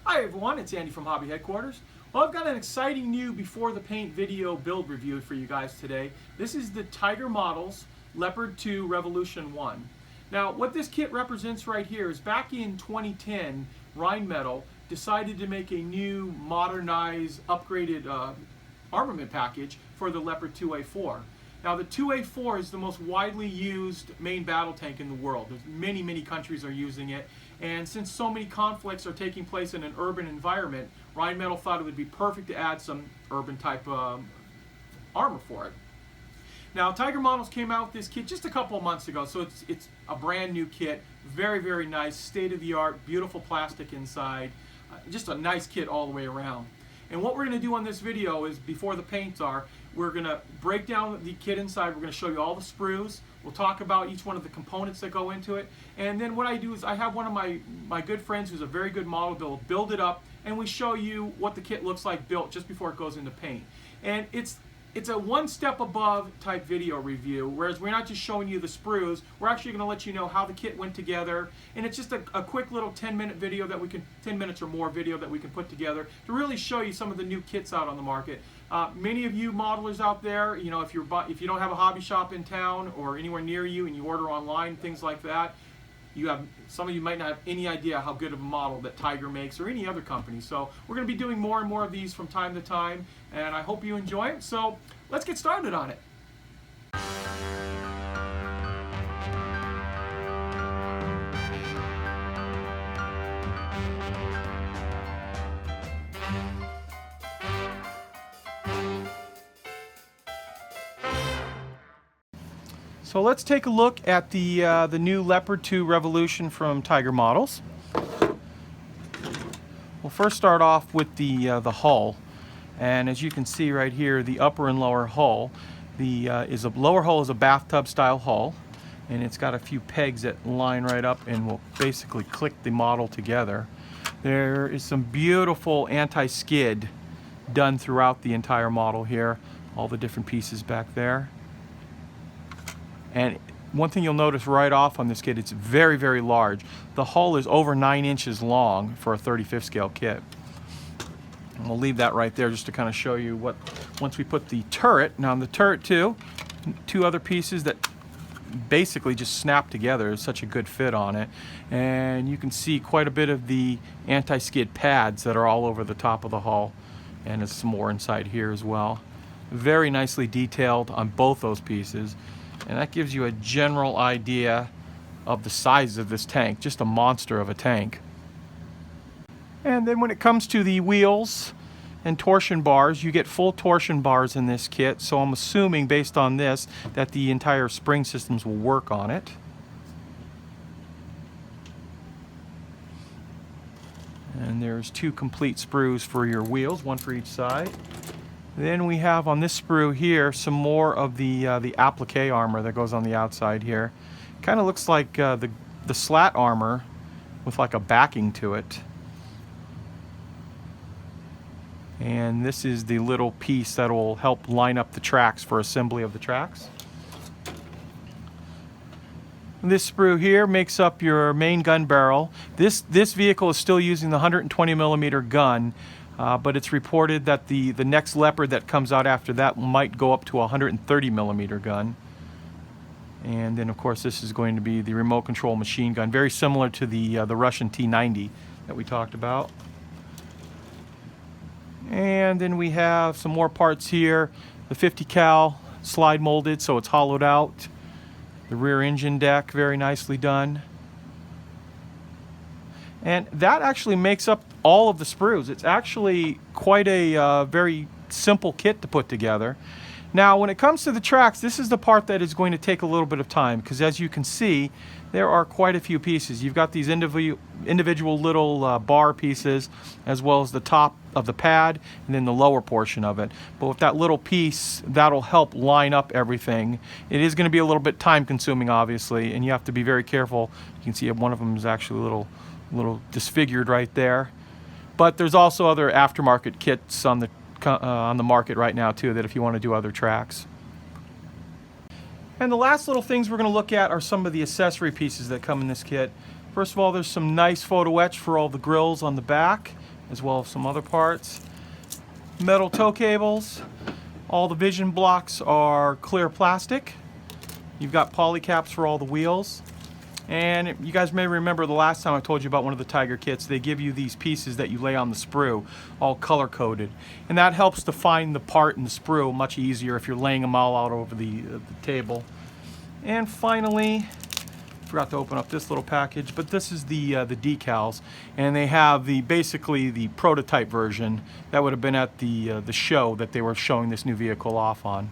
Hi everyone, it's Andy from Hobby Headquarters. Well, I've got an exciting new before the paint video build review for you guys today. This is the Tiger Models Leopard II Revolution I. Now, what this kit represents right here is back in 2010, Rheinmetall decided to make a new, modernized, upgraded armament package for the Leopard 2A4. Now, the 2A4 is the most widely used main battle tank in the world. There's many countries are using it. And since so many conflicts are taking place in an urban environment, Rheinmetall thought it would be perfect to add some urban type armor for it. Now, Tiger Models came out with this kit just a couple of months ago, so it's a brand new kit. Very nice, state-of-the-art, beautiful plastic inside. Just a nice kit all the way around. And what we're going to do on this video is, before the paints are, we're going to break down the kit inside. We're going to show you all the sprues. We'll talk about each one of the components that go into it. And then what I do is I have one of my good friends who's a very good model builder build it up, and we show you what the kit looks like built just before it goes into paint. And it's a one step above type video review, whereas we're not just showing you the sprues, we're actually going to let you know how the kit went together, and it's just a quick little 10-minute video that we can, 10 minutes or more video that we can put together to really show you some of the new kits out on the market. Many of you modelers out there, you know, if you don't have a hobby shop in town or anywhere near you and you order online, things like that, some of you might not have any idea how good of a model that Tiger makes or any other company. So we're going to be doing more and more of these from time to time, and I hope you enjoy it. So let's get started on it. So let's take a look at the new Leopard II Revolution from Tiger Models. We'll first start off with the hull, and as you can see right here, the upper and lower hull. The lower hull is a bathtub style hull, and it's got a few pegs that line right up and will basically click the model together. There is some beautiful anti-skid done throughout the entire model here, all the different pieces back there. And one thing you'll notice right off on this kit, it's very large. The hull is over 9 inches long for a 35th scale kit. And we'll leave that right there just to kind of show you what, once we put the turret. Now on the turret too, two other pieces that basically just snap together. It's such a good fit on it. And you can see quite a bit of the anti-skid pads that are all over the top of the hull. And there's some more inside here as well. Very nicely detailed on both those pieces. And that gives you a general idea of the size of this tank, just a monster of a tank. And then when it comes to the wheels and torsion bars, you get full torsion bars in this kit, so I'm assuming based on this that the entire spring systems will work on it. And there's two complete sprues for your wheels, one for each side. Then we have on this sprue here some more of the applique armor that goes on the outside here. Kind of looks like the slat armor with like a backing to it. And this is the little piece that will help line up the tracks for assembly of the tracks. This sprue here makes up your main gun barrel. This vehicle is still using the 120mm gun. But it's reported that the next Leopard that comes out after that might go up to a 130mm gun. And then of course this is going to be the remote control machine gun, very similar to the Russian T-90 that we talked about. And then we have some more parts here. The 50 cal slide molded, so it's hollowed out. The rear engine deck, very nicely done. And that actually makes up all of the sprues. It's actually quite a very simple kit to put together. Now when it comes to the tracks, this is the part that is going to take a little bit of time, because as you can see, there are quite a few pieces. You've got these individual little bar pieces, as well as the top of the pad and then the lower portion of it. But with that little piece, that'll help line up everything. It is going to be a little bit time consuming, obviously, and you have to be very careful. You can see one of them is actually a little disfigured right there. But there's also other aftermarket kits on the market right now too, that if you want to do other tracks. And the last little things we're going to look at are some of the accessory pieces that come in this kit. First of all, there's some nice photo etch for all the grills on the back, as well as some other parts. Metal tow cables. All the vision blocks are clear plastic. You've got poly caps for all the wheels. And you guys may remember the last time I told you about one of the Tiger kits. They give you these pieces that you lay on the sprue, all color coded. And that helps to find the part in the sprue much easier if you're laying them all out over the table. And finally, forgot to open up this little package, but this is the decals. And they have basically the prototype version that would have been at the show that they were showing this new vehicle off on.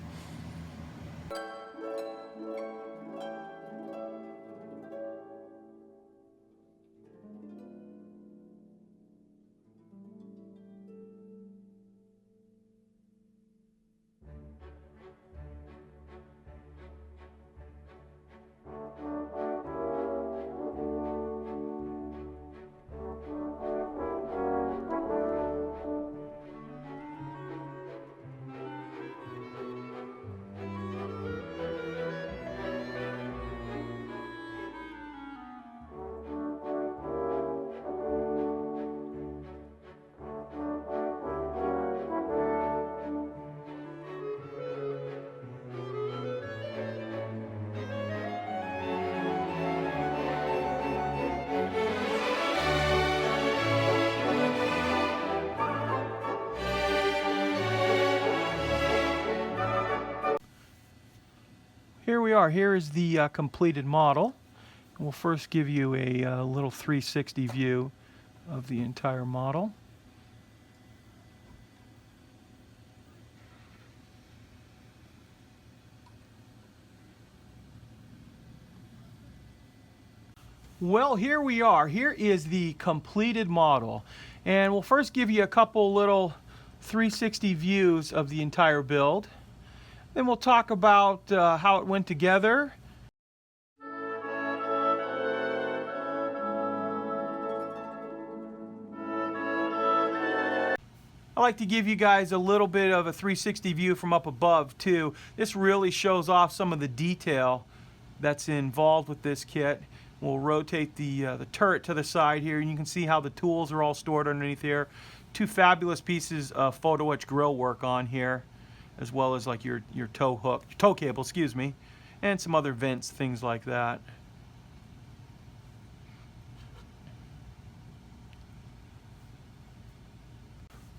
Here we are. Here is the completed model. We'll first give you a little 360 view of the entire model. Well, here we are. Here is the completed model. And we'll first give you a couple little 360 views of the entire build. Then we'll talk about how it went together. I like to give you guys a little bit of a 360 view from up above too. This really shows off some of the detail that's involved with this kit. We'll rotate the turret to the side here, and you can see how the tools are all stored underneath here. Two fabulous pieces of photo etch grill work on here, as well as like your tow cable, excuse me, and some other vents, things like that.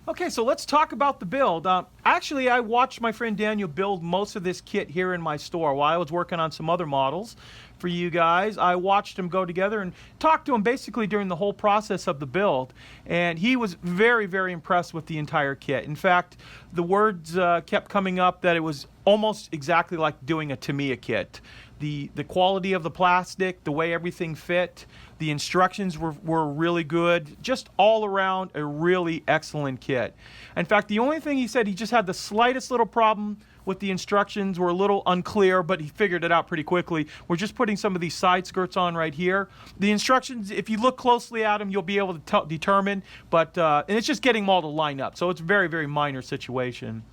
Okay, so let's talk about the build. Actually, I watched my friend Daniel build most of this kit here in my store while I was working on some other models for you guys. I watched him go together and talked to him basically during the whole process of the build, and he was very, very impressed with the entire kit. In fact, the words kept coming up that it was almost exactly like doing a Tamiya kit. The quality of the plastic, the way everything fit, the instructions were really good. Just all around a really excellent kit. In fact, the only thing he said, he just had the slightest little problem with the instructions, were a little unclear, but he figured it out pretty quickly. We're just putting some of these side skirts on right here. The instructions, if you look closely at them, you'll be able to determine, but and it's just getting them all to line up. So it's a very, very minor situation.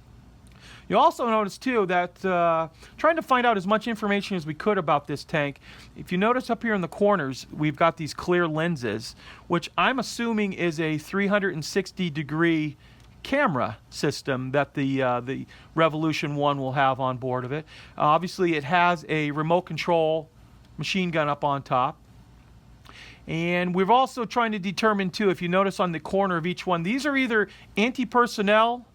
You'll also notice too that trying to find out as much information as we could about this tank, if you notice up here in the corners, we've got these clear lenses, which I'm assuming is a 360-degree camera system that the Revolution I will have on board of it. Obviously, it has a remote control machine gun up on top. And we're also trying to determine too, if you notice on the corner of each one, these are either anti-personnel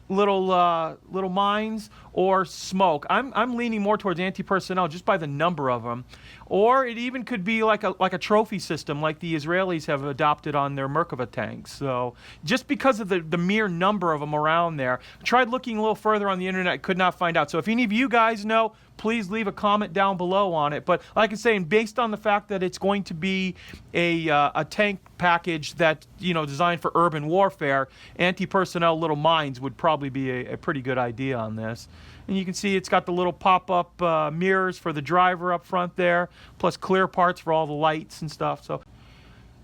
little mines or smoke. I'm leaning more towards anti-personnel just by the number of them, or it even could be like a trophy system like the Israelis have adopted on their Merkava tanks. So just because of the mere number of them around there, I tried looking a little further on the internet, could not find out. So if any of you guys know, please leave a comment down below on it. But like I say, and based on the fact that it's going to be a tank package that, you know, designed for urban warfare, anti-personnel little mines would probably be a pretty good idea on this. And you can see it's got the little pop-up mirrors for the driver up front there, plus clear parts for all the lights and stuff. So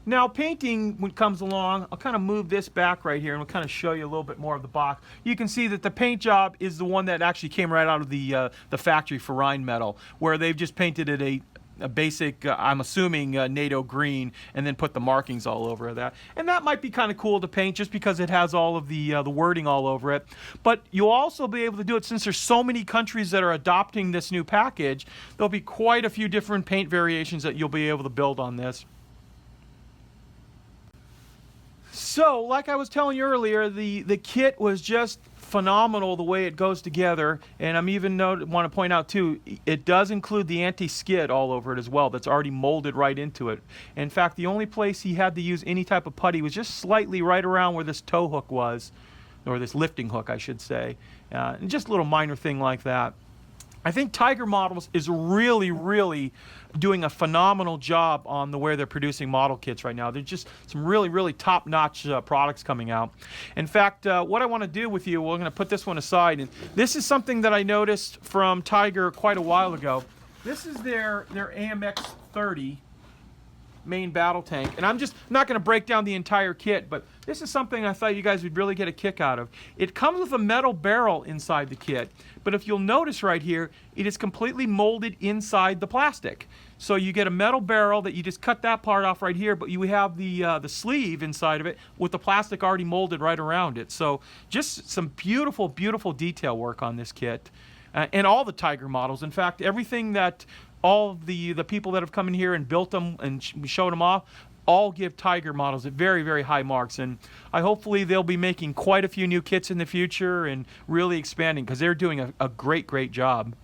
now painting, when it comes along, I'll kind of move this back right here and we'll kind of show you a little bit more of the box. You can see that the paint job is the one that actually came right out of the factory for Rheinmetall, where they've just painted it a a basic, I'm assuming, NATO green, and then put the markings all over that. And that might be kind of cool to paint just because it has all of the wording all over it. But you'll also be able to do it since there's so many countries that are adopting this new package. There'll be quite a few different paint variations that you'll be able to build on this. So, like I was telling you earlier, the kit was just phenomenal the way it goes together, and I'm even want to point out too, it does include the anti-skid all over it as well. That's already molded right into it. In fact, the only place he had to use any type of putty was just slightly right around where this tow hook was, or this lifting hook, I should say, and just a little minor thing like that. I think Tiger Models is really doing a phenomenal job on the way they're producing model kits right now. There's just some really top-notch products coming out. In fact, what I want to do with you, we're going to put this one aside, and this is something that I noticed from Tiger quite a while ago. This is their AMX 30 main battle tank, and I'm not going to break down the entire kit, but this is something I thought you guys would really get a kick out of. It comes with a metal barrel inside the kit, but if you'll notice right here, it is completely molded inside the plastic. So you get a metal barrel that you just cut that part off right here, but you have the sleeve inside of it with the plastic already molded right around it. So just some beautiful detail work on this kit, and all the Tiger models. In fact, everything that all of the people that have come in here and built them and showed them off all give Tiger Models at very high marks, and hopefully they'll be making quite a few new kits in the future and really expanding, because they're doing a great job.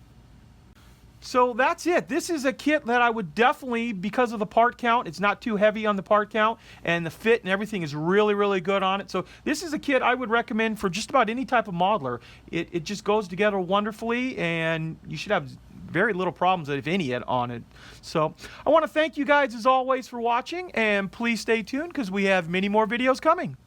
So that's it. This is a kit that I would definitely, because of the part count, it's not too heavy on the part count, and the fit and everything is really good on it. So this is a kit I would recommend for just about any type of modeler. It just goes together wonderfully, and you should have very little problems, if any, on it. So I want to thank you guys as always for watching, and please stay tuned because we have many more videos coming.